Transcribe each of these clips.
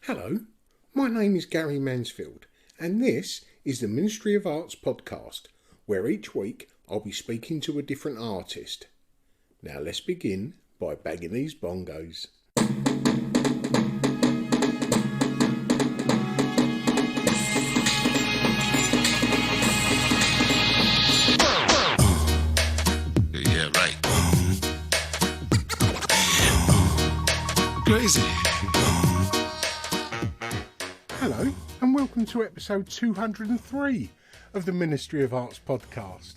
Hello, my name is Gary Mansfield, and this is the Ministry of Arts podcast, where each week I'll be speaking to a different artist. Now let's begin by bagging these bongos. Yeah, right. Crazy. Hello, and welcome to episode 203 of the Ministry of Arts podcast.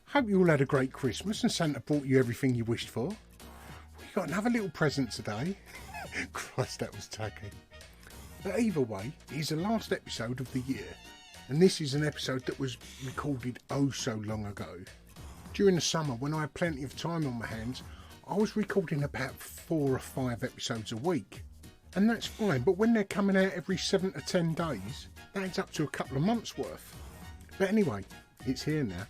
Hope you all had a great Christmas and Santa brought you everything you wished for. We got another little present today. Christ, that was tacky. But either way, it is the last episode of the year, and this is an episode that was recorded oh so long ago. During the summer, when I had plenty of time on my hands, I was recording about 4 or 5 episodes a week. And that's fine, but when they're coming out every 7 to 10 days, that adds up to a couple of months worth. But anyway, it's here now.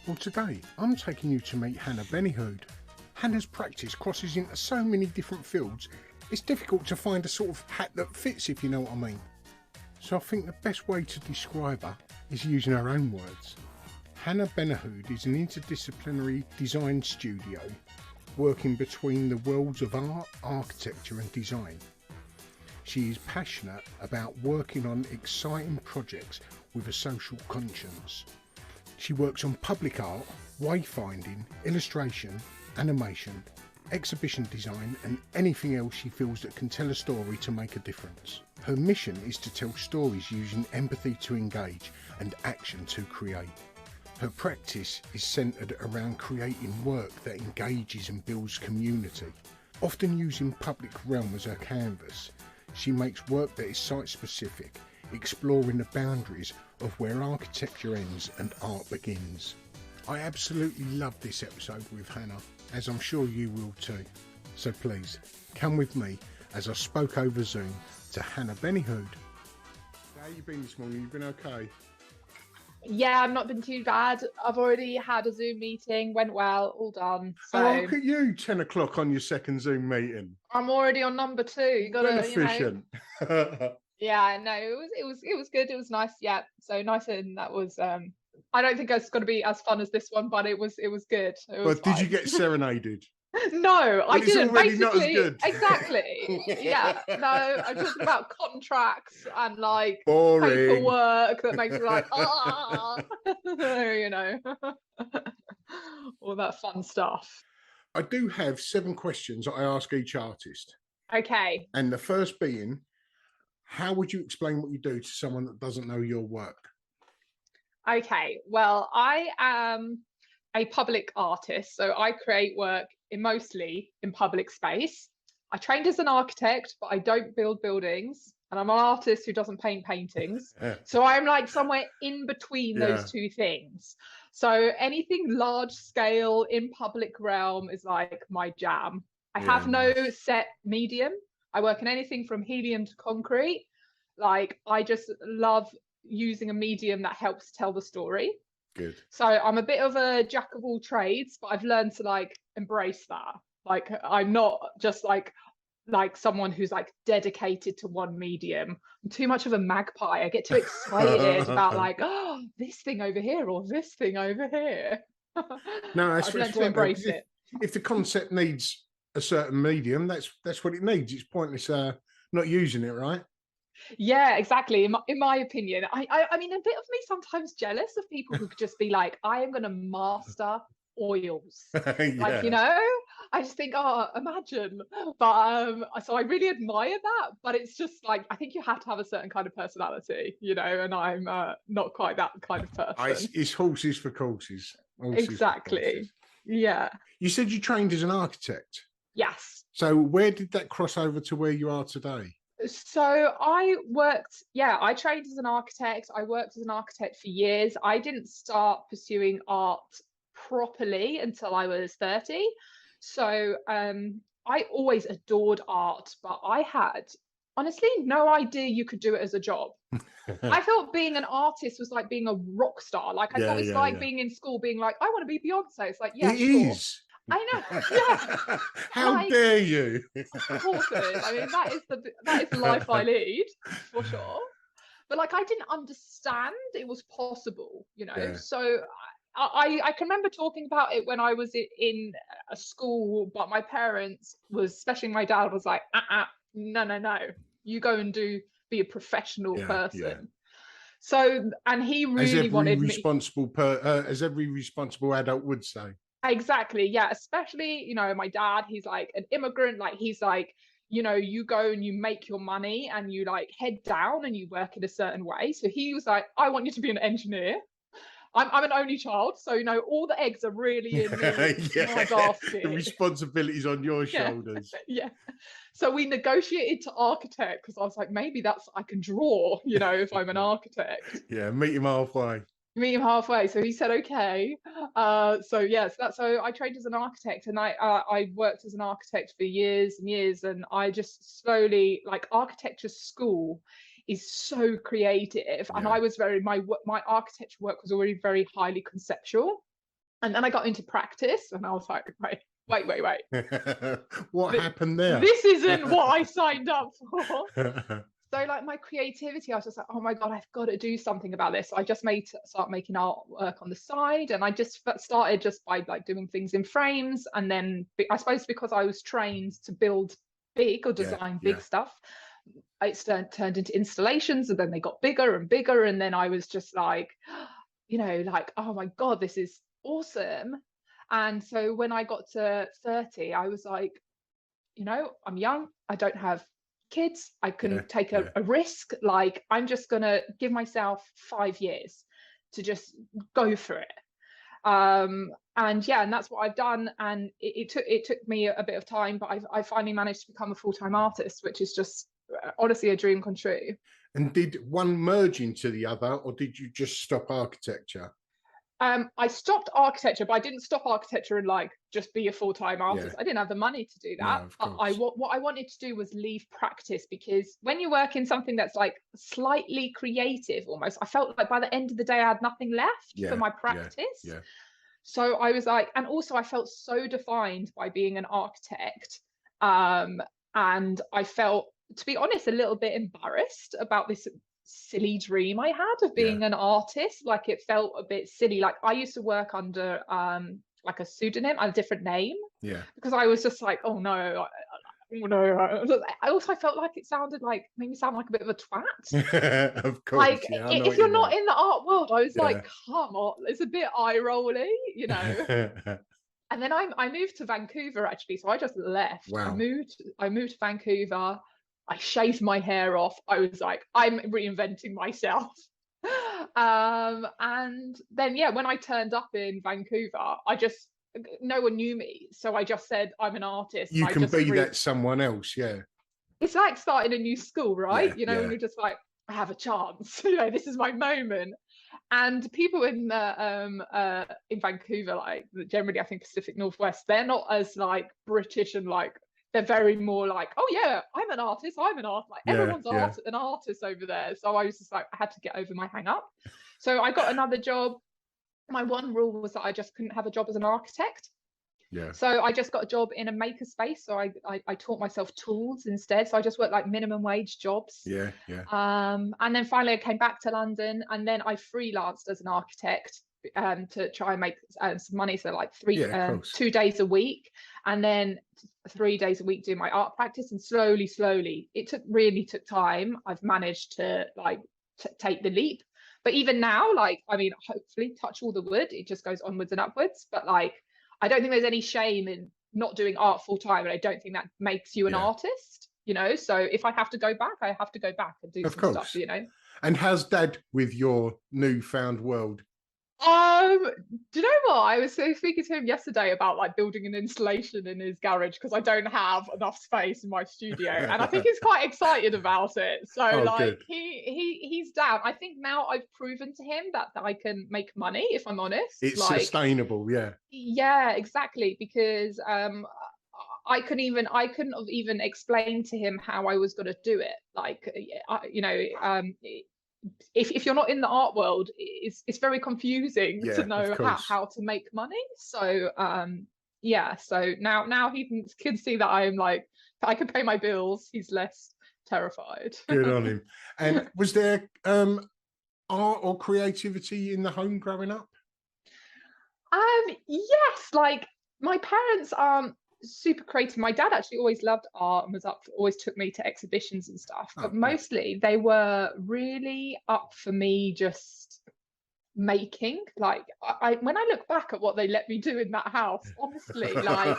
Well, today I'm taking you to meet Hanna Benihoud. Hanna's practice crosses into so many different fields, it's difficult to find a sort of hat that fits, if you know what I mean. So I think the best way to describe her is using her own words. Hanna Benihoud is an interdisciplinary design studio working between the worlds of art, architecture and design. She is passionate about working on exciting projects with a social conscience. She works on public art, wayfinding, illustration, animation, exhibition design and anything else she feels that can tell a story to make a difference. Her mission is to tell stories using empathy to engage and action to create. Her practice is centred around creating work that engages and builds community. Often using public realm as her canvas, she makes work that is site-specific, exploring the boundaries of where architecture ends and art begins. I absolutely love this episode with Hanna, as I'm sure you will too. So please, come with me as I spoke over Zoom to Hanna Benihoud. How you been this morning? You been okay? Yeah, I've not been too bad. I've already had a Zoom meeting, went well, all done. So Oh, look at you, 10 o'clock on your second Zoom meeting. I'm already on number 2. You gotta, Well efficient. Yeah, no, it was good. It was nice. Yeah, so nice, and that was. I don't think it's going to be as fun as this one, but it was good. It was But did you fine. get serenaded? No, I It's didn't. already not as Basically, good. exactly. Yeah, no, I'm talking about contracts and like Boring. paperwork that makes me like, you know, all that fun stuff. I do have 7 questions that I ask each artist. Okay. And the first being, how would you explain what you do to someone that doesn't know your work? Okay. Well, I am a public artist, so I create work mostly in public space. I trained as an architect, but I don't build buildings, and I'm an artist who doesn't paint paintings. So I'm like somewhere in between those two things. So anything large scale in public realm is like my jam. I have no set medium. I work in anything from helium to concrete. Like, I just love using a medium that helps tell the story. Good. So I'm a bit of a jack of all trades, but I've learned to like embrace that. Like, I'm not just like someone who's like dedicated to one medium. I'm too much of a magpie. I get too excited about like, oh, this thing over here or this thing over here. No, that's I've learned to right, embrace it. If the concept needs a certain medium, that's what it needs. It's pointless not using it, right? Yeah, exactly. In my opinion, I mean, a bit of me sometimes jealous of people who could just be like, I am going to master oils. Like, you know, I just think, oh, imagine. But so I really admire that. But it's just like, I think you have to have a certain kind of personality, you know, and I'm not quite that kind of person. It's horses for courses. Exactly. Yeah. You said you trained as an architect. Yes. So where did that cross over to where you are today? So I trained as an architect. I worked as an architect for years. I didn't start pursuing art properly until I was 30. So I always adored art, but I had honestly no idea you could do it as a job. I thought being an artist was like being a rock star. Like, I thought it's like being in school being like, I want to be Beyonce. It's like, yeah, it sure. is. I know, yeah. How Like, dare you? of course it is. I mean, that is the life I lead, for sure. But like, I didn't understand it was possible, Yeah. So I can remember talking about it when I was in a school, but my parents especially my dad was like, no, no, no, you go and be a professional Yeah. Yeah. person. So, and he As really every wanted me. responsible as every responsible adult would say. Exactly. Yeah. Especially, my dad, he's like an immigrant. Like, he's like, you go and you make your money and you like head down and you work in a certain way. So he was like, I want you to be an engineer. I'm an only child. So, all the eggs are really in my basket. The responsibility's on your Yeah. shoulders. Yeah. So we negotiated to architect because I was like, maybe I can draw, if I'm an architect. Yeah. Meet him halfway. Meet him halfway. So he said, okay. So yes, so I trained as an architect, and I worked as an architect for years and years, and I just slowly, like, architecture school is so creative, and I was my architecture work was already very highly conceptual, and then I got into practice, and I was like, wait. What happened there? This isn't what I signed up for. So like my creativity, I was just like, oh my God, I've got to do something about this. So I just start making artwork on the side. And I just started just by like doing things in frames. And then I suppose because I was trained to build big or design big stuff, it turned into installations, and then they got bigger and bigger. And then I was just like, like, oh my God, this is awesome. And so when I got to 30, I was like, I'm young, I don't have kids, I can take a risk. Like, I'm just gonna give myself 5 years to just go for it. And that's what I've done. And it took me a bit of time, but I finally managed to become a full-time artist, which is just honestly a dream come true. And did one merge into the other, or did you just stop architecture? I stopped architecture, but I didn't stop architecture and like just be a full-time artist. I didn't have the money to do that. No, But what I wanted to do was leave practice, because when you work in something that's like slightly creative almost, I felt like by the end of the day I had nothing left for my practice. So I was like, and also I felt so defined by being an architect. And I felt, to be honest, a little bit embarrassed about this silly dream I had of being an artist. Like, it felt a bit silly. Like, I used to work under like a pseudonym, a different name, because I was just like, oh no, I also felt like it made me sound like a bit of a twat. Of course, like, if you're not in the art world, I was like, come on, it's a bit eye rolly, And then I moved to Vancouver, actually, so I just left. Wow. I moved to Vancouver. I shaved my hair off. I was like, I'm reinventing myself. And then, when I turned up in Vancouver, no one knew me. So I just said, I'm an artist. You can be that someone else, It's like starting a new school, right? Yeah, when you're just like, I have a chance. This is my moment. And people in Vancouver, like generally, I think Pacific Northwest, they're not as like British, and like they're very more like, oh yeah, I'm an artist. Like, everyone's an artist over there. So I was just like, I had to get over my hang up. So I got another job. My one rule was that I just couldn't have a job as an architect. So I just got a job in a maker space. So I taught myself tools instead. So I just worked like minimum wage jobs. And then finally I came back to London, and then I freelanced as an architect to try and make some money. So like 2 days a week, and then 3 days a week doing my art practice. And slowly, it really took time. I've managed to like take the leap. But even now, like, I mean, hopefully, touch all the wood, it just goes onwards and upwards. But like, I don't think there's any shame in not doing art full time, and I don't think that makes you an artist, So if I have to go back, I have to go back and do some stuff, And how's Dad with your newfound world? Do you know what? I was speaking to him yesterday about like building an installation in his garage, because I don't have enough space in my studio, and I think he's quite excited about it. So good. He's down. I think now I've proven to him that I can make money, if I'm honest. It's like, sustainable, Yeah, exactly. Because I couldn't have even explained to him how I was going to do it. Like, if you're not in the art world, it's very confusing to know how to make money. So yeah, so now he can see that I'm like, I can pay my bills. He's less terrified. Good on him. And was there art or creativity in the home growing up? Yes, like my parents aren't super creative. My dad actually always loved art and was always took me to exhibitions and stuff, Oh, but good. mostly they were really up for me just making. Like I when I look back at what they let me do in that house, honestly, like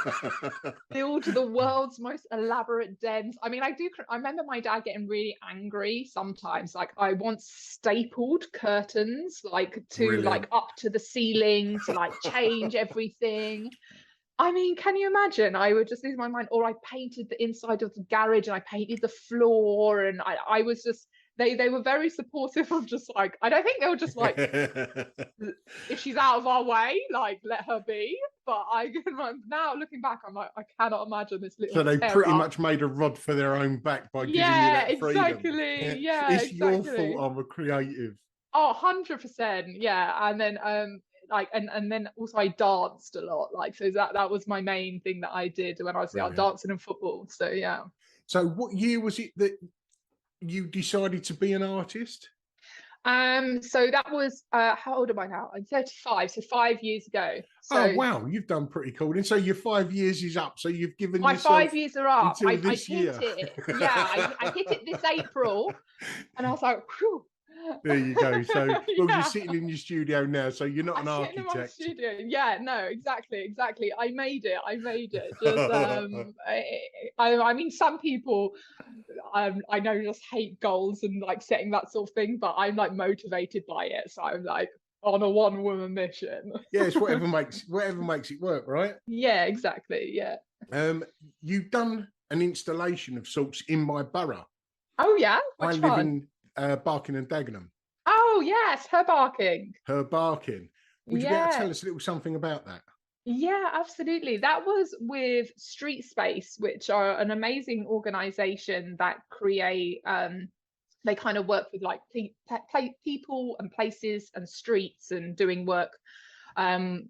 build the world's most elaborate dens. I mean, I remember my dad getting really angry sometimes. Like I once stapled curtains like to like Brilliant. up to the ceiling to like change everything. I mean, can you imagine? I would just lose my mind. Or I painted the inside of the garage and I painted the floor, and I was just they were very supportive of just like, I don't think they were just like, if she's out of our way, like let her be. But now looking back, I'm like, I cannot imagine this So little they pretty terror. much made a rod for their own back by giving you Yeah, that freedom. exactly. Yeah, It's your fault exactly. I'm a creative. Oh, 100%. Yeah. And then like and then also I danced a lot. Like so that was my main thing that I did when I was young, Brilliant. dancing and football. So yeah. So what year was it that you decided to be an artist? So that was how old am I now? I'm 35, so 5 years ago. Oh, So wow, you've done pretty cool. And so your 5 years is up. So you've given my yourself 5 years are up. until I this hit year. it. Yeah, I hit it this April, and I was like, whew. There you go. So, well, you're Yeah. sitting in your studio now, so you're not I'm an sitting in my architect. studio. Yeah, no, exactly. I made it. Just I mean, some people I know just hate goals and like setting that sort of thing, but I'm like motivated by it. So I'm like on a one-woman mission. Yeah, it's whatever makes it work, right? Yeah, exactly. Yeah. Um, you've done an installation of sorts in my borough. Oh yeah, I which live one? in Barking and Dagenham. Oh yes, her barking. Her Barking. Would you be able to tell Yeah. us a little something about that? Yeah, absolutely. That was with Street Space, which are an amazing organization that create they kind of work with like people and places and streets and doing work um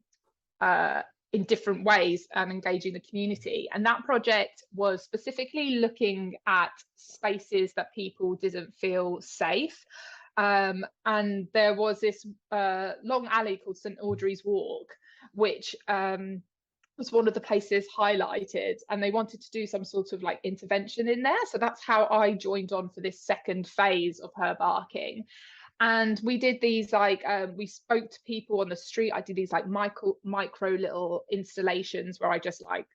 in different ways and engaging the community. And that project was specifically looking at spaces that people didn't feel safe. And there was this long alley called St Audrey's Walk, which was one of the places highlighted, and they wanted to do some sort of like intervention in there. So that's how I joined on for this second phase of her barking. And we did these like we spoke to people on the street. I did these like micro little installations where I just like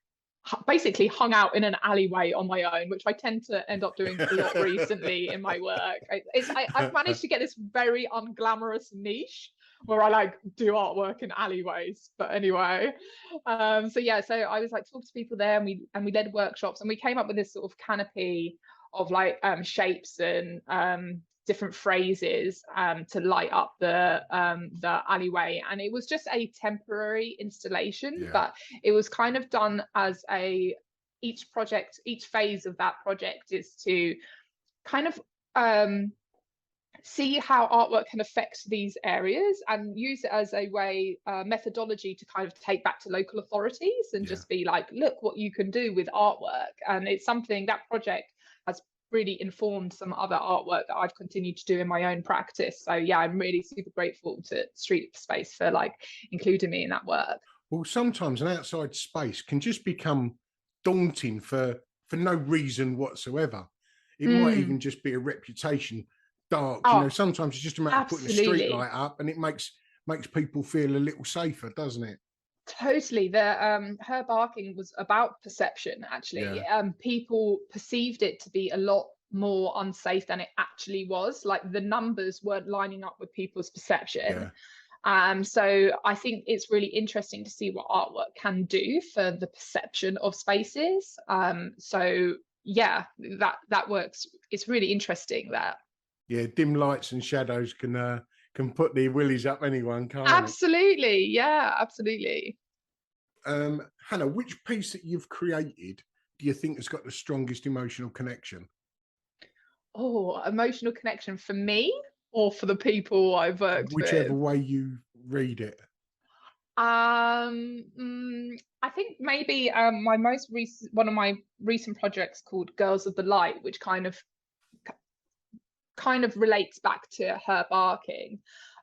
basically hung out in an alleyway on my own, which I tend to end up doing a lot recently in my work. I've managed to get this very unglamorous niche where I like do artwork in alleyways. But anyway, so yeah, so I was like talking to people there, and we led workshops, and we came up with this sort of canopy of like shapes and different phrases to light up the alleyway. And it was just a temporary installation, Yeah. but it was kind of done as each phase of that project is to kind of see how artwork can affect these areas and use it as a way methodology to kind of take back to local authorities and Yeah. just be like, look what you can do with artwork. And it's something that project has really informed some other artwork that I've continued to do in my own practice. So yeah, I'm really super grateful to Street Space for like including me in that work. Well, sometimes an outside space can just become daunting for no reason whatsoever. It might even just be a reputation dark. Oh, Sometimes it's just a matter of putting a street absolutely. light up, and it makes people feel a little safer, doesn't it? Totally. The her barking was about perception, actually. Yeah. People perceived it to be a lot more unsafe than it actually was. Like the numbers weren't lining up with people's perception. Yeah. So I think it's really interesting to see what artwork can do for the perception of spaces. So yeah, that works. It's really interesting that. Yeah, dim lights and shadows can put their willies up anyone, can't it? Absolutely. Yeah, absolutely. Hannah, which piece that you've created do you think has got the strongest emotional connection? Oh, emotional connection for me or for the people I've worked Whichever with? way you read it. I think maybe one of my recent projects called Girls of the Light, which kind of relates back to her barking,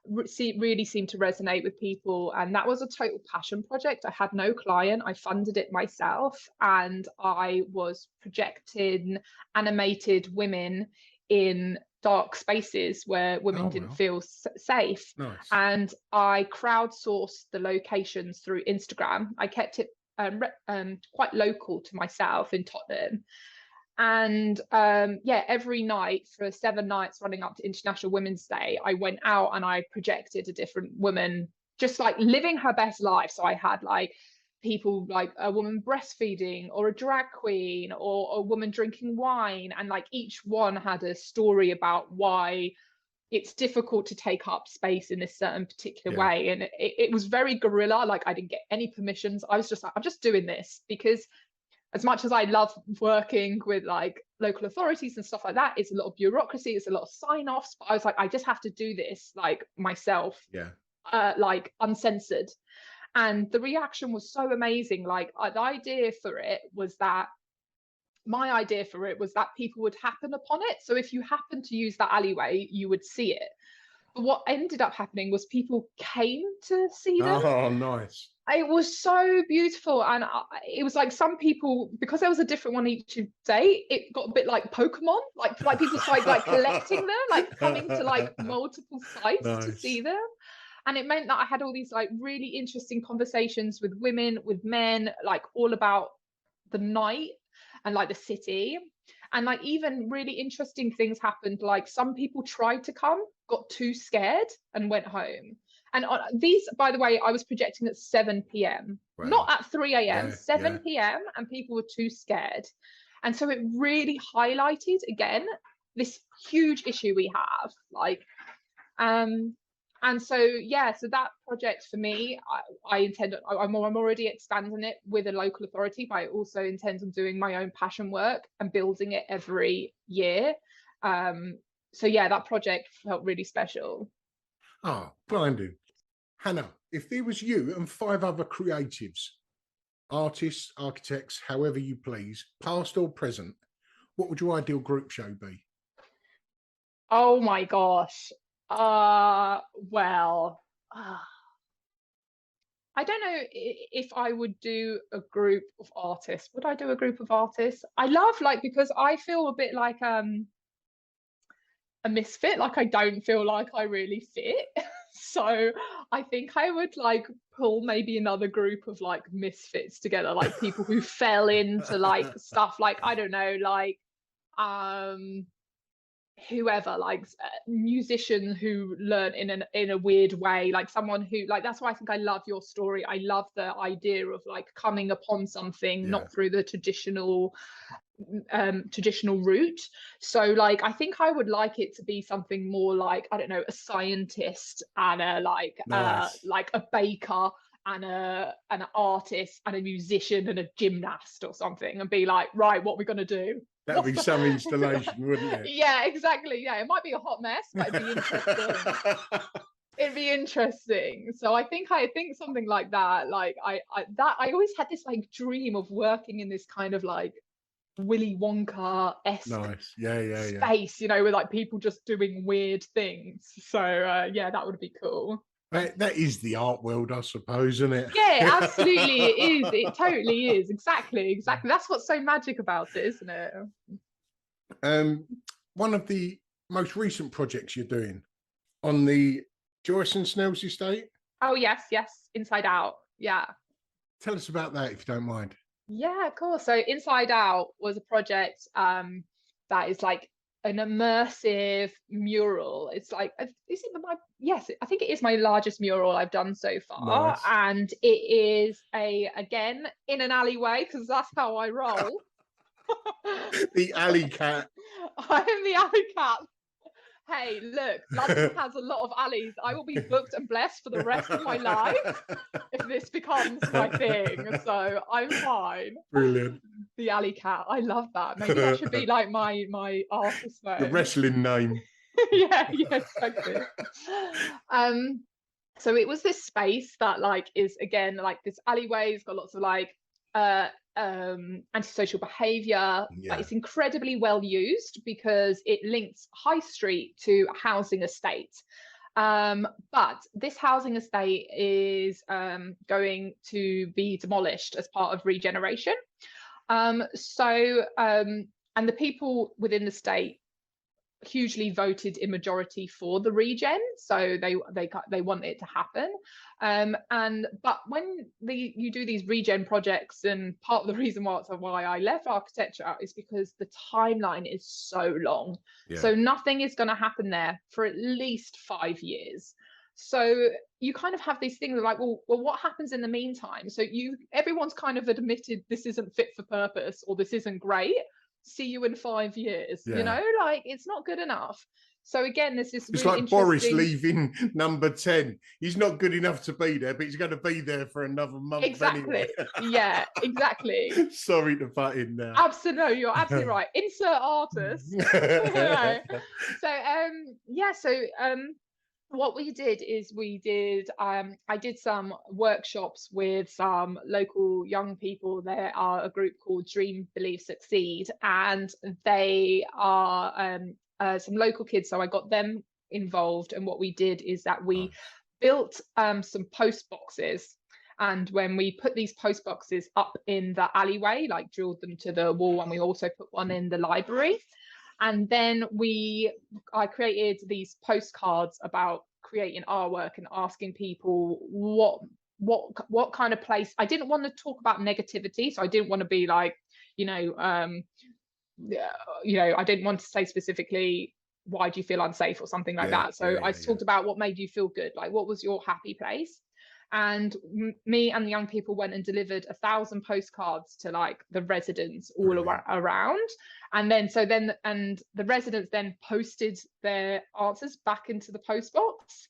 really seemed to resonate with people. And that was a total passion project. I had no client, I funded it myself, and I was projecting animated women in dark spaces where women didn't feel safe. Nice. And I crowdsourced the locations through Instagram. I kept it quite local to myself in Tottenham. And every night for 7 nights running up to International Women's Day, I went out and I projected a different woman just like living her best life. So I had like people like a woman breastfeeding, or a drag queen, or a woman drinking wine, and like each one had a story about why it's difficult to take up space in this certain particular way. And it was very guerrilla. Like I didn't get any permissions. I was just like, I'm just doing this because as much as I love working with like local authorities and stuff like that, it's a lot of bureaucracy, it's a lot of sign-offs, but I was like, I just have to do this like myself, like uncensored. And the reaction was so amazing. Like my idea for it was that people would happen upon it. So if you happen to use that alleyway, you would see it. But what ended up happening was people came to see them. Oh, nice. It was so beautiful. And it was like some people, because there was a different one each day, it got a bit like Pokemon, like people started like collecting them, like coming to like multiple sites to see them. And it meant that I had all these like really interesting conversations with women, with men, like all about the night and like the city. And like even really interesting things happened. Like some people tried to come, got too scared and went home. And these, by the way, I was projecting at 7 p.m, not at 3 a.m, 7 p.m, and people were too scared. And so it really highlighted again this huge issue we have, like, and so so that project for me, I'm already expanding it with a local authority, but I also intend on doing my own passion work and building it every year. So that project felt really special. Oh, blinding. Hannah, if there was you and 5 other creatives, artists, architects, however you please, past or present, what would your ideal group show be? Oh my gosh. I don't know if I would do a group of artists. Would I do a group of artists? I love, like, because I feel a bit like a misfit, like I don't feel like I really fit. So I think I would like pull maybe another group of like misfits together, like people who fell into like stuff like, I don't know, like whoever, like musician who learn in a weird way, like someone who, like, that's why I think I love your story. I love the idea of like coming upon something not through the traditional route. So like I think I would like it to be something more like, I don't know, a scientist and a like like a baker and an artist and a musician and a gymnast or something, and be like, right, what we're gonna do? That'd be some installation, wouldn't it? Yeah, exactly. Yeah, it might be a hot mess, but it'd be interesting. It'd be interesting. So I think something like that. Like I always had this like dream of working in this kind of like Willy Wonka-esque space, you know, with like people just doing weird things. So that would be cool. That is the art world, I suppose, isn't it? Yeah, absolutely, it is. It totally is. Exactly. That's what's so magic about it, isn't it? One of the most recent projects you're doing on the Joyce and Snell's estate. Oh yes, Inside Out. Yeah. Tell us about that, if you don't mind. Yeah, of course. So Inside Out was a project that is like an immersive mural. It's like, I think it is my largest mural I've done so far. Nice. And it is again in an alleyway, because that's how I roll. The alley cat. I am the alley cat. Hey, look, London has a lot of alleys. I will be booked and blessed for the rest of my life if this becomes my thing. So I'm fine. Brilliant. The alley cat. I love that. Maybe that should be like my artist name. The wrestling name. yeah, exactly. So it was this space that like is again like this alleyway. It's got lots of like antisocial behavior, but Yeah. it's incredibly well used because it links high street to a housing estate. But this housing estate is going to be demolished as part of regeneration. And the people within the state hugely voted in majority for the regen, so they want it to happen. But when you do these regen projects, and part of the reason why I left architecture is because the timeline is so long. Yeah. So nothing is going to happen there for at least 5 years. So you kind of have these things like, well, what happens in the meantime? So everyone's kind of admitted this isn't fit for purpose, or this isn't great. See you in 5 years. Yeah. You know, like it's not good enough. So again, there's this It's really like Boris interesting... leaving number 10. He's not good enough to be there, but he's going to be there for another month Exactly. anyway. Yeah, exactly. Sorry to butt in now. Absolutely, no, you're absolutely right. Insert artist. So what we did is I did some workshops with some local young people. There are a group called Dream, Believe, Succeed, and they are some local kids. So I got them involved, and what we did is that we built some post boxes. And when we put these post boxes up in the alleyway, like drilled them to the wall, and we also put one in the library. And then I created these postcards about creating artwork and asking people what kind of place. I didn't want to talk about negativity, so I didn't want to be like, I didn't want to say specifically, why do you feel unsafe or something like that. So I talked about what made you feel good, like what was your happy place. And me and the young people went and delivered 1,000 postcards to like the residents all around. And then the residents then posted their answers back into the post box.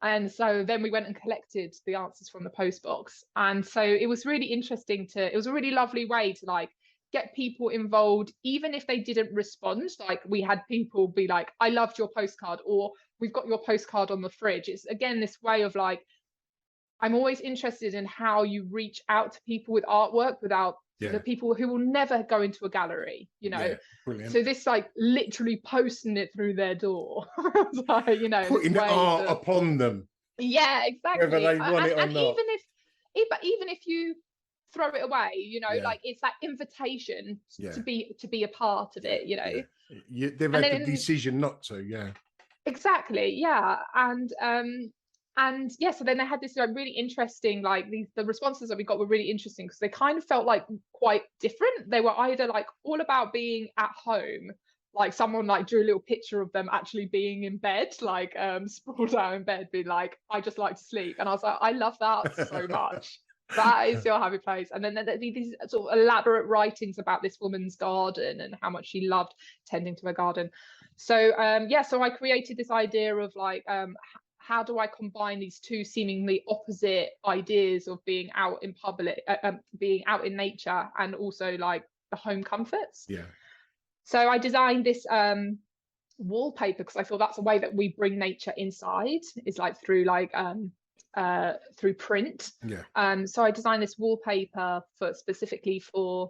And so then we went and collected the answers from the post box. And so it was really interesting it was a really lovely way to like get people involved, even if they didn't respond. Like we had people be like, I loved your postcard, or we've got your postcard on the fridge. It's again this way of like, I'm always interested in how you reach out to people with artwork without the people who will never go into a gallery, so this like literally posting it through their door. So, putting the art upon them. Yeah, exactly. Whether they want it or not. Even if you throw it away, like it's that invitation to be a part of it, They've had the decision not to. Exactly. Yeah. So then they had this like really interesting, like the responses that we got were really interesting because they kind of felt like quite different. They were either like all about being at home, like someone like drew a little picture of them actually being in bed, like sprawled out in bed, being like, I just like to sleep. And I was like, I love that so much. That is your happy place. And then these sort of elaborate writings about this woman's garden and how much she loved tending to her garden. So so I created this idea of like, how do I combine these two seemingly opposite ideas of being out in public, being out in nature, and also like the home comforts? Yeah. So I designed this wallpaper because I feel that's a way that we bring nature inside, is like through print. Yeah. So I designed this wallpaper specifically for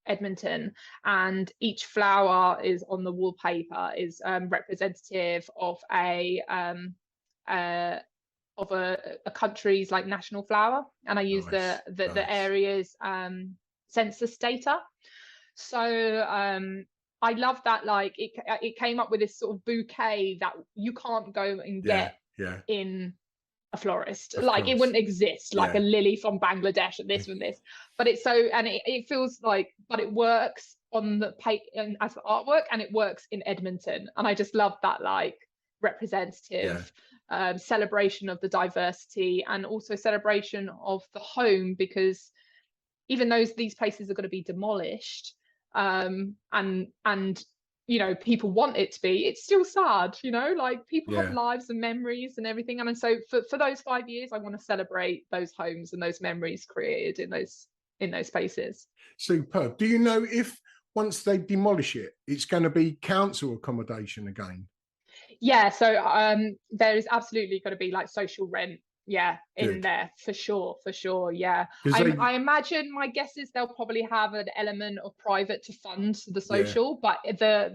Edmonton, and each flower is on the wallpaper is representative of a country's like national flower, and I use the area's census data. So I love that, like it came up with this sort of bouquet that you can't go and get in a florist. Like it wouldn't exist, like a lily from Bangladesh and this and this, but it's so, and it feels like, but it works on the page as the artwork, and it works in Edmonton, and I just love that like representative celebration of the diversity, and also celebration of the home, because even though these places are going to be demolished, and people want it to be, it's still sad, like people have lives and memories and everything. And so for those 5 years, I want to celebrate those homes and those memories created in those spaces. Superb. Do you know if once they demolish it, it's going to be council accommodation again? Yeah, so there is absolutely going to be like social rent yeah, in Good. there for sure. Yeah. 'Cause I imagine, my guess is they'll probably have an element of private to fund the social, but the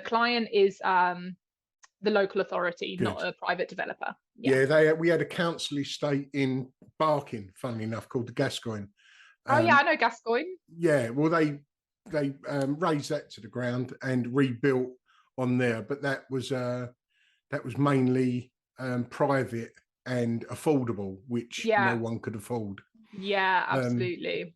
client is the local authority, good. not a private developer. Yeah, we had a council estate in Barking, funnily enough, called the Gascoigne. Oh yeah, I know Gascoigne. Yeah, well, they razed that to the ground and rebuilt on there, but that was mainly private and affordable, which no Yeah, one could afford. yeah, absolutely.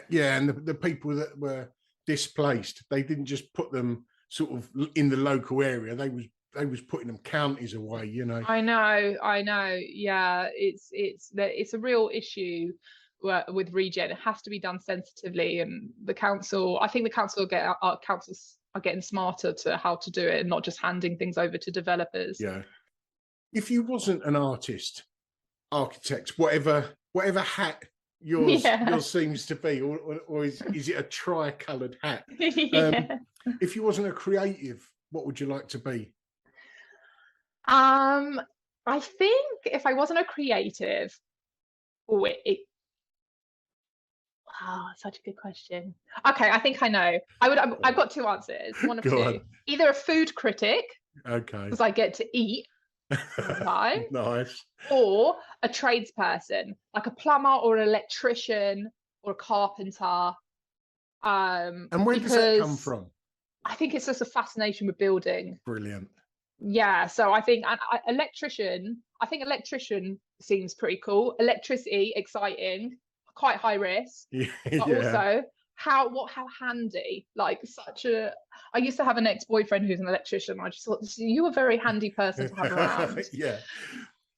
Yeah, and the people that were displaced, they didn't just put them sort of in the local area. They was putting them counties away, you know. I know. Yeah, it's a real issue with regen. It has to be done sensitively, and I think the councils are getting smarter to how to do it, and not just handing things over to developers. Yeah. If you wasn't an artist, architect, whatever hat yours seems to be, or is it a tri-coloured hat? Yeah. If you wasn't a creative, what would you like to be? I think if I wasn't a creative, such a good question. Okay, I think I know. I've got two answers. One of Go two. on. Either a food critic, Okay. because I get to eat all the time, Nice. or a tradesperson, like a plumber or an electrician or a carpenter. And where does that come from? I think it's just a fascination with building. Brilliant. Yeah, so I think electrician seems pretty cool. Electricity, exciting, quite high risk, but also how handy. Like I used to have an ex-boyfriend who's an electrician. I just thought, you a very handy person to have around. Yeah.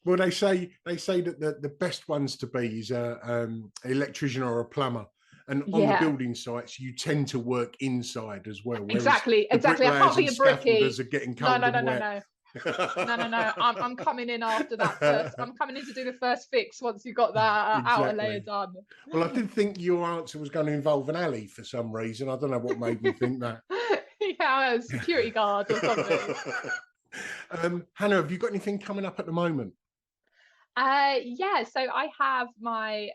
Well, they say that the best ones to be is an electrician or a plumber. And on the building sites, you tend to work inside as well. Exactly. I can't be a brickie. Are getting cold and wet. No. I'm coming in after that first. I'm coming in to do the first fix once you've got that outer layer done. Well, I did think your answer was going to involve an alley for some reason. I don't know what made me think that. Yeah, a security guard or something. Hannah, have you got anything coming up at the moment? Yeah, so I have my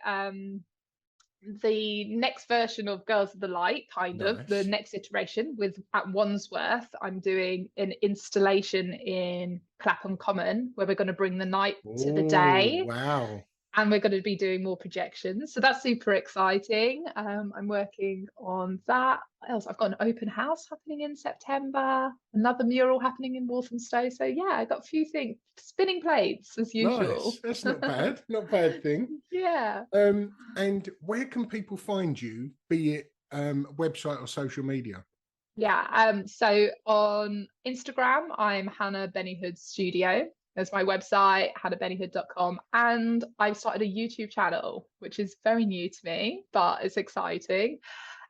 the next version of Girls of the Light, the next iteration at Wandsworth. I'm doing an installation in Clapham Common where we're going to bring the night to the day. Wow. And we're going to be doing more projections. So that's super exciting. I'm working on that. What else? I've got an open house happening in September, another mural happening in Walthamstow. So yeah, I got a few things, spinning plates as usual. Nice. That's not bad. Not bad thing. Yeah. And where can people find you, be it website or social media? Yeah. So on Instagram, I'm Hanna Benihoud Studio. There's my website, hannabenihoud.com, and I've started a YouTube channel, which is very new to me, but it's exciting.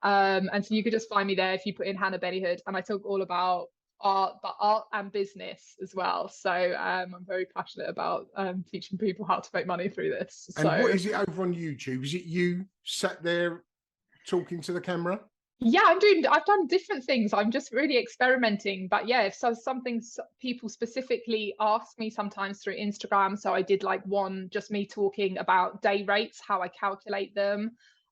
And so you could just find me there if you put in Hanna Benihoud, and I talk all about art, but art and business as well. So I'm very passionate about teaching people how to make money through this. And what is it over on YouTube? Is it you sat there talking to the camera? Yeah, I've done different things. I'm just really experimenting. But yeah, if something people specifically ask me sometimes through Instagram. So I did like one, just me talking about day rates, how I calculate them.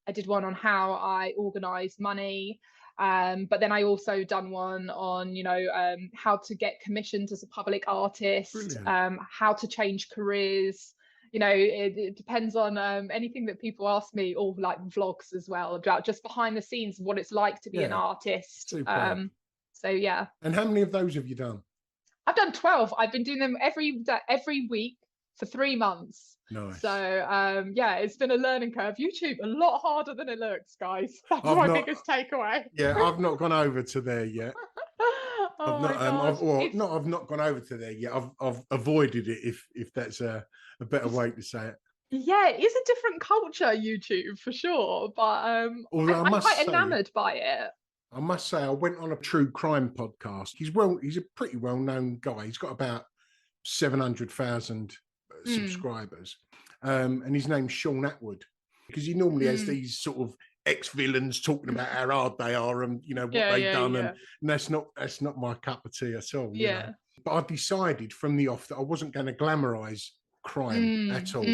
I did one on how I organize money. But then I also done one on, how to get commissioned as a public artist, how to change careers. It depends on anything that people ask me, or like vlogs as well, about just behind the scenes, what it's like to be an artist. So yeah. And how many of those have you done? I've done 12. I've been doing them every week for 3 months. Nice. So yeah, it's been a learning curve. YouTube, a lot harder than it looks, guys. That's my biggest takeaway. Yeah, I've not gone over to there yet. I've not gone over to there yet. I've avoided it, if that's a better way to say it. Yeah, it is a different culture, YouTube, for sure. But I'm quite enamored by it. I must say, I went on a true crime podcast. He's a pretty well-known guy. He's got about 700,000 subscribers. And his name's Sean Atwood, because he normally has these sort of ex-villains talking about how hard they are and what they've done, and that's not my cup of tea at all. But I decided from the off that I wasn't going to glamorize crime at all.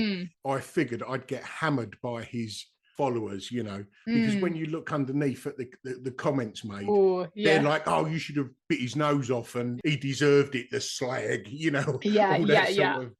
I figured I'd get hammered by his followers, you know, because when you look underneath at the comments made, they're like, oh, you should have bit his nose off and he deserved it, the slag, you know, all that sort of.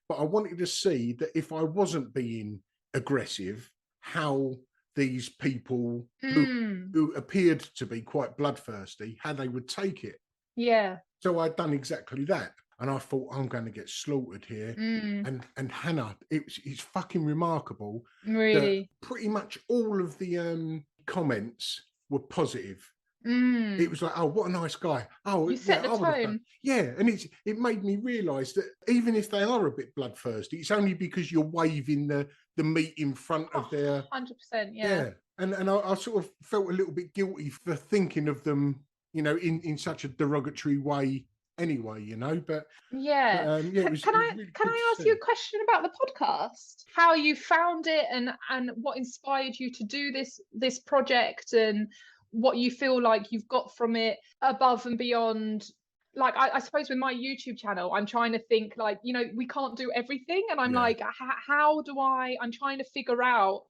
But I wanted to see that if I wasn't being aggressive, how these people who appeared to be quite bloodthirsty, how they would take it. Yeah. So I'd done exactly that. And I thought, I'm going to get slaughtered here. And Hannah, it's fucking remarkable. Really? That pretty much all of the comments were positive. It was like, oh, what a nice guy. Oh, you set the tone. Yeah, and it made me realise that even if they are a bit bloodthirsty, it's only because you're waving the meat in front of their 100%, yeah. And I sort of felt a little bit guilty for thinking of them, you know, in such a derogatory way anyway, you know. But can I ask you a question about the podcast? How you found it and what inspired you to do this project, and what you feel like you've got from it above and beyond. Like, I suppose with my YouTube channel, I'm trying to think, like, you know, we can't do everything. And I'm like, how do I'm trying to figure out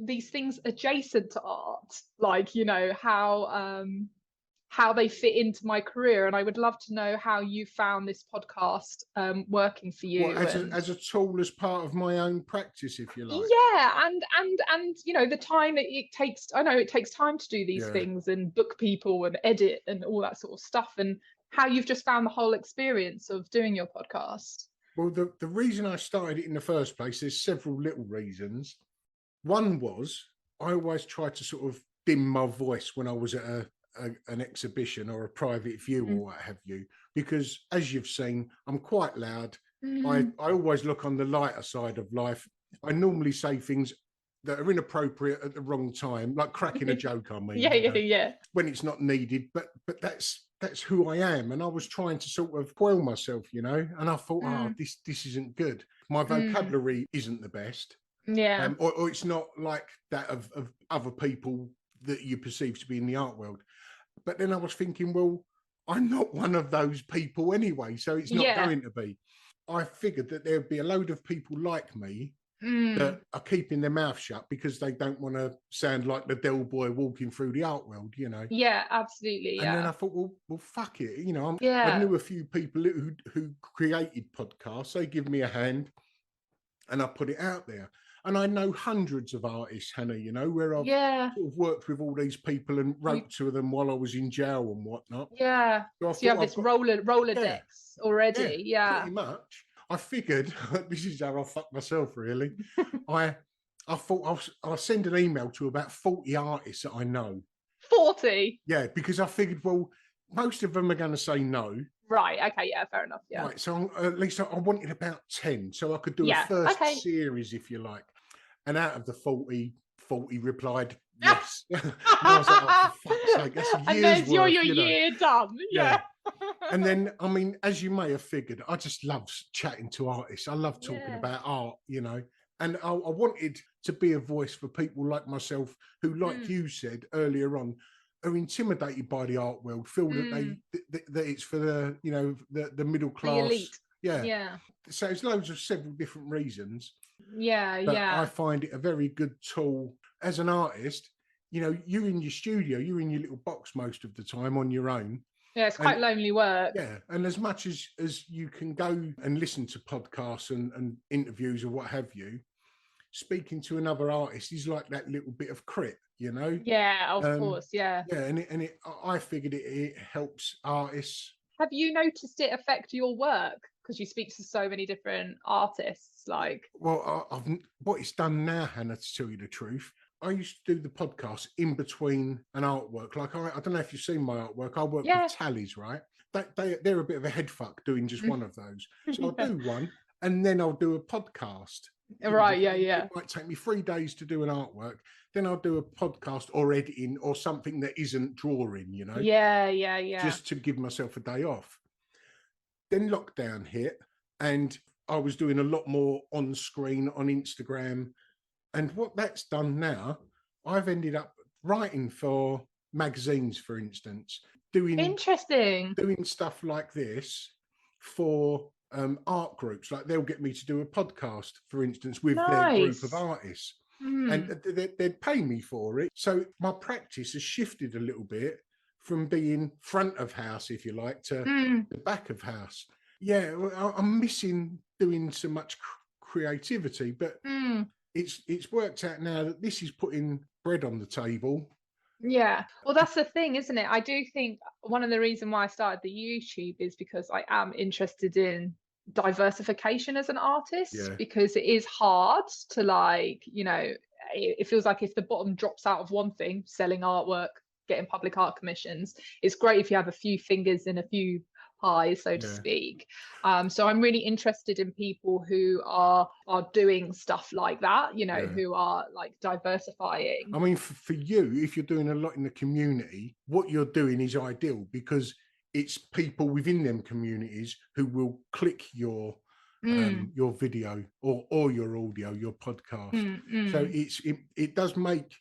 these things adjacent to art, like, you know, how they fit into my career. And I would love to know how you found this podcast working for you. Well, as a tool, as part of my own practice, if you like. Yeah, and you know, the time that it takes. I know it takes time to do these things and book people and edit and all that sort of stuff, and how you've just found the whole experience of doing your podcast. Well, the reason I started it in the first place, there's several little reasons. One was I always tried to sort of dim my voice when I was at an exhibition or a private view or what have you, because as you've seen, I'm quite loud. I always look on the lighter side of life. I normally say things that are inappropriate at the wrong time, like cracking a joke on me. Yeah. When it's not needed, but that's who I am. And I was trying to sort of quell myself, you know, and I thought, this isn't good. My vocabulary isn't the best. Yeah. Or it's not like that of other people that you perceive to be in the art world. But then I was thinking, well, I'm not one of those people anyway, so it's not going to be. I figured that there'd be a load of people like me that are keeping their mouth shut because they don't want to sound like the Del Boy walking through the art world, you know. Yeah, absolutely. And then I thought, well, fuck it, you know. I knew a few people who created podcasts. They give me a hand, and I put it out there. And I know hundreds of artists, Hannah, you know, where I've sort of worked with all these people and wrote to them while I was in jail and whatnot. Yeah. So you have this Rolodex already. Yeah. Pretty much. I figured, this is how I fucked myself, really. I thought I'll send an email to about 40 artists that I know. 40? Yeah, because I figured, well, most of them are going to say no. Right. Okay. Yeah. Fair enough. Yeah. Right. So at least I wanted about 10, so I could do a first series, if you like. And out of the 40 replied yes. And I was like, oh, for fuck's sake, that's a year's and there's worth, your year done. Yeah. And then, I mean, as you may have figured, I just love chatting to artists. I love talking about art, you know. And I wanted to be a voice for people like myself who, like you said earlier on, are intimidated by the art world, feel that that it's for the, you know, the middle class, the elite. Yeah. So it's loads of several different reasons. But I find it a very good tool as an artist. You know, you're in your studio, you're in your little box most of the time on your own. Yeah, it's quite lonely work. Yeah, and as much as you can go and listen to podcasts and interviews or what have you, speaking to another artist is like that little bit of crit, you know. Yeah, of course. Yeah, and I figured it helps artists. Have you noticed it affect your work, because you speak to so many different artists? Like, well, what it's done now, Hannah, to tell you the truth, I used to do the podcast in between an artwork. Like, I don't know if you've seen my artwork. I work with tallies, right? They're a bit of a head fuck doing just one of those. So I'll do one, and then I'll do a podcast. Right, yeah. It might take me 3 days to do an artwork. Then I'll do a podcast or editing or something that isn't drawing, you know? Yeah. Just to give myself a day off. Then lockdown hit, and I was doing a lot more on screen on Instagram. And what that's done now, I've ended up writing for magazines, for instance, doing interesting, doing stuff like this. for art groups. Like they'll get me to do a podcast, for instance, with their group of Nice. artists, and Mm. they'd pay me for it. So my practice has shifted a little bit from being front of house, if you like, to Mm. the back of house. Yeah, I'm missing doing so much creativity, but Mm. it's worked out now that this is putting bread on the table. Yeah. Well, that's the thing, isn't it? I do think one of the reasons why I started the YouTube is because I am interested in diversification as an artist, Yeah, because it is hard to like, it feels like if the bottom drops out of one thing, selling artwork, getting public art commissions, it's great if you have a few fingers in a few pies, so to yeah, speak. So I'm really interested in people who are doing stuff like that, yeah. who are like diversifying. I mean, for you, if you're doing a lot in the community, what you're doing is ideal because it's people within them communities who will click Mm, your video or your audio, your podcast. mm, So mm. it does make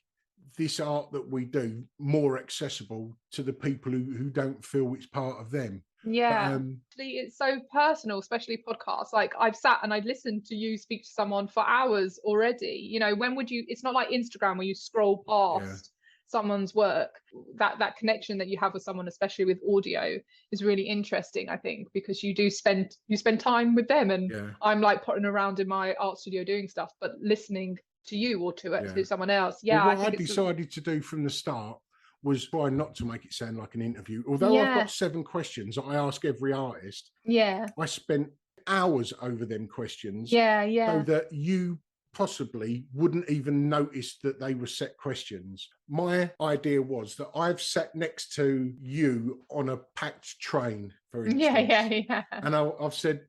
this art that we do more accessible to the people who don't feel it's part of them. But Yeah. It's so personal, especially podcasts. Like I've sat and I'd listened to you speak to someone for hours already. When would you, it's not like Instagram where you scroll yeah, past someone's work. That connection that you have with someone, especially with audio, is really interesting, I think, because you spend time with them. And yeah, I'm like potting around in my art studio doing stuff, but listening to you or yeah. to someone else. Well, Yeah, I what I think it's decided to do from the start was try not to make it sound like an interview. Although I've got yeah, 7 questions that I ask every artist, yeah, I spent hours over them questions yeah, so yeah. that you possibly wouldn't even notice that they were set questions. My idea was that I've sat next to you on a packed train, for Yeah, yeah, instance, yeah. and I've said,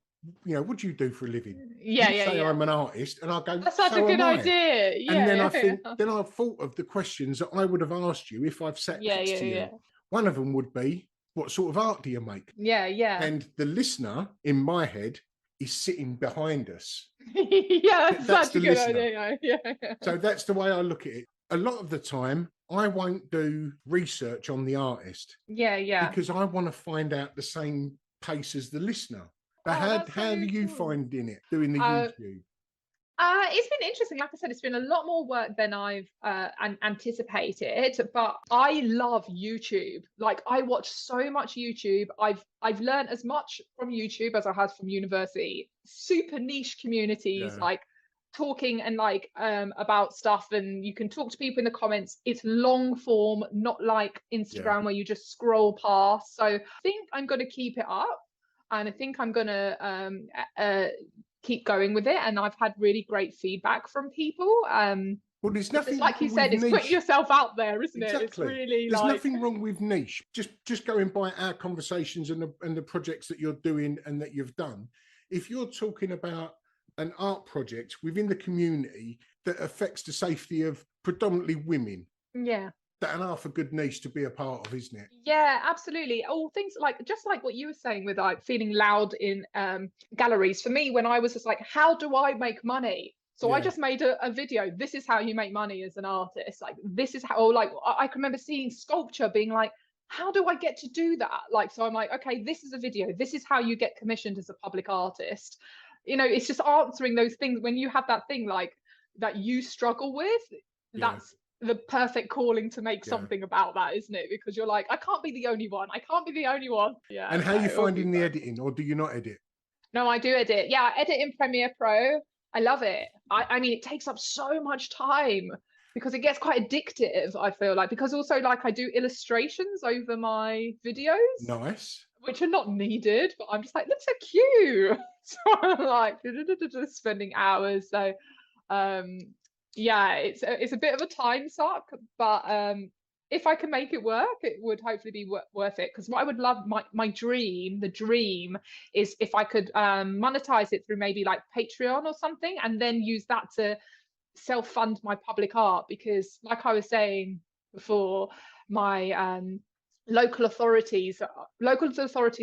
what do you do for a living? Yeah, You yeah, say yeah. I'm an artist, and I go, That's such a so good am I. idea. And then Yeah, I yeah, think, yeah. then I've thought of the questions that I would have asked you if I've sat Yeah, next yeah, to you. yeah. One of them would be, what sort of art do you make? Yeah, yeah. And the listener in my head is sitting behind us. Yeah, that's That's such the a good listener. idea. Yeah, yeah. So that's the way I look at it. A lot of the time, I won't do research on the artist Yeah, yeah. because I want to find out the same pace as the listener. But Oh, that's so how do you cool. find in it doing the Uh, YouTube? it's been interesting. Like I said, it's been a lot more work than I've anticipated. But I love YouTube. Like I watch so much YouTube. I've learned as much from YouTube as I had from university. Super niche communities, Yeah, like talking and like about stuff, and you can talk to people in the comments. It's long form, not like yeah, Instagram where you just scroll past. So I think I'm going to keep it up, and I think I'm going to keep going with it, and I've had really great feedback from people. well, there's Because nothing like you wrong with said, it's putting niche. yourself out there, isn't it? It's Exactly. really There's like, nothing wrong with niche. Just going by our conversations and the projects that you're doing and that you've done. If you're talking about an art project within the community that affects the safety of predominantly women, yeah. that an half a good niche to be a part of, isn't it? Yeah, absolutely. All things like just like what you were saying with like feeling loud in galleries. For me, when I was just like, how do I make money? So I Yeah, just made a video. This is how you make money as an artist. Like this is how, like I can remember seeing sculpture being like, how do I get to do that? Like, so I'm like, okay, this is a video. This is how you get commissioned as a public artist. It's just answering those things when you have that thing like that you struggle with. yeah, That's the perfect calling to make yeah. something about that, isn't it? Because you're like, I can't be the only one. I can't be the only one. Yeah, And how no, you it'll be finding the fun. editing, or do you not edit? No, I do edit. Yeah, I edit in Premiere Pro. I love it. I mean, it takes up so much time because it gets quite addictive, I feel like, because also like I do illustrations over my videos, Nice. which are not needed, but I'm just like, that's so cute. So I'm like just spending hours. So um yeah, it's a bit of a time suck, but if I can make it work, it would hopefully be worth it. Because what I would love, my dream, the dream is if I could monetize it through maybe like Patreon or something, and then use that to self-fund my public art. Because like I was saying before, my local authorities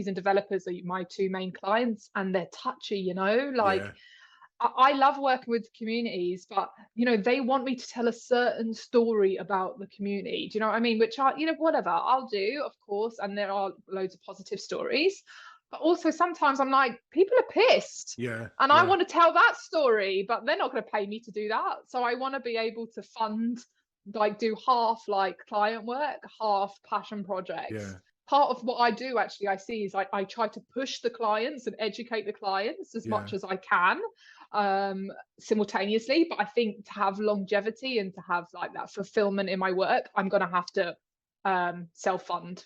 and developers are my two main clients, and they're touchy, like Yeah, I love working with communities, but they want me to tell a certain story about the community. Do you know what I mean? Which whatever I'll do, of course, and there are loads of positive stories. But also sometimes I'm like, people are pissed. Yeah. And I want to tell that story, but they're not going to pay me to do that. So I want to be able to fund, like do half like client work, half passion projects. Yeah. Part of what I do actually, I see is I try to push the clients and educate the clients as much as I can simultaneously. But I think to have longevity and to have like that fulfillment in my work, I'm going to have to self-fund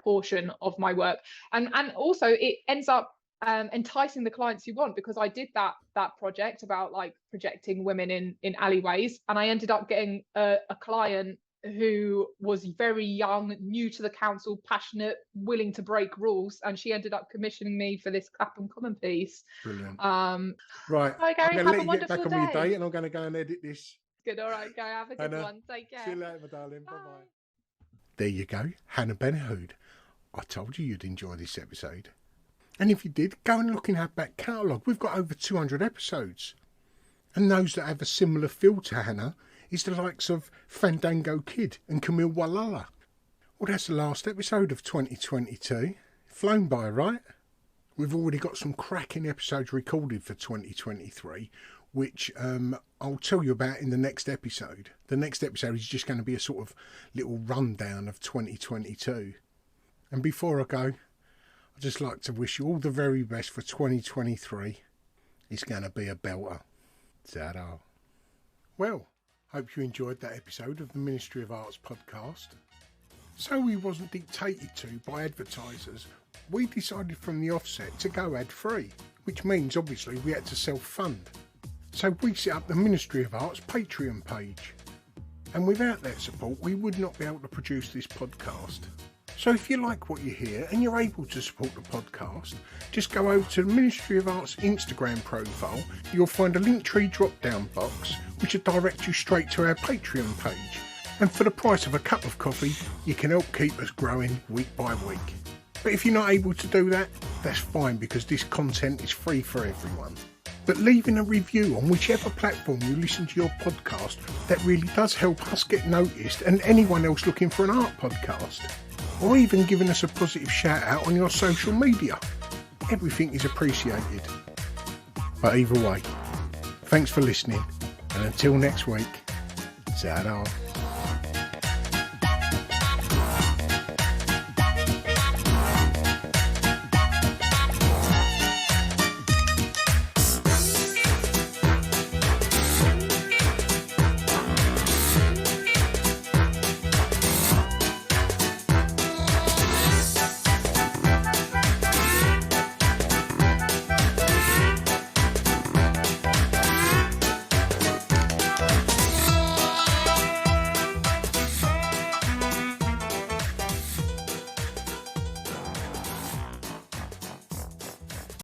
portion of my work, and also it ends up enticing the clients you want, because I did that project about like projecting women in alleyways, and I ended up getting a client who was very young, new to the council, passionate, willing to break rules, and she ended up commissioning me for this Clapham Common piece. Brilliant. Right, Hi Gary, I'm have going to a let you get back wonderful on with your day. day, and I'm going to go and edit this. Good. All right, Gary, have a good one. Take care. See you later, my darling. Bye-bye. There you go, Hanna Benihoud. I told you you'd enjoy this episode. And if you did, go and look in our back catalogue. We've got over 200 episodes. And those that have a similar feel to Hannah is the likes of Fandango Kid and Camille Walala. Well, that's the last episode of 2022. Flown by, right? We've already got some cracking episodes recorded for 2023, which I'll tell you about in the next episode. The next episode is just going to be a sort of little rundown of 2022. And before I go, I'd just like to wish you all the very best for 2023. It's going to be a belter. Ta-da. Well, hope you enjoyed that episode of the Ministry of Arts podcast. So we wasn't dictated to by advertisers. We decided from the offset to go ad-free, which means obviously we had to self-fund. So we set up the Ministry of Arts Patreon page. And without that support, we would not be able to produce this podcast. So if you like what you hear and you're able to support the podcast, just go over to the Ministry of Arts Instagram profile. You'll find a Linktree drop-down box, which will direct you straight to our Patreon page. And for the price of a cup of coffee, you can help keep us growing week by week. But if you're not able to do that, that's fine, because this content is free for everyone. But leaving a review on whichever platform you listen to your podcast, that really does help us get noticed and anyone else looking for an art podcast. Or even giving us a positive shout out on your social media. Everything is appreciated. But either way, thanks for listening, and until next week, ta-da.